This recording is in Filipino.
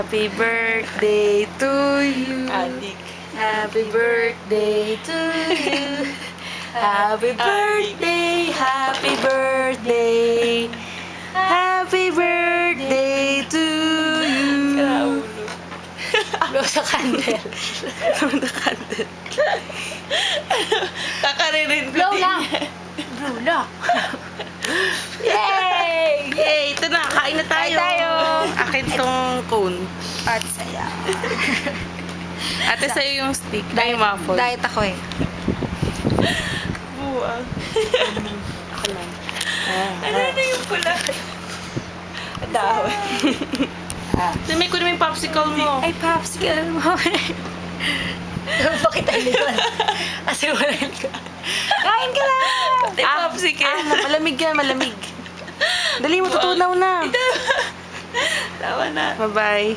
Happy birthday to you. Adik. Happy birthday to you. Happy birthday, happy birthday. Happy birthday to you. Kaulo. Blow sa candle. Blow the candle. Kakaririn ko Blow din. lang. Blow lang. Yay! Yay! Ito na, kain na tayo. Kain tayo. Akin tong cone. At saya. Ate, sa'yo yung stick. Ay, muffle. Diet ako eh. Buwag. Ako lang. Ano na yung pula? Dahon. May kunin mo yung popsicle mo. Ay, popsicle mo. Bakit tayo likod? Kasi wala likod. Kain ka na! Ate, popsicle. Malamig yan, malamig. Dali mo, tutunaw na. Tawa na. Bye-bye.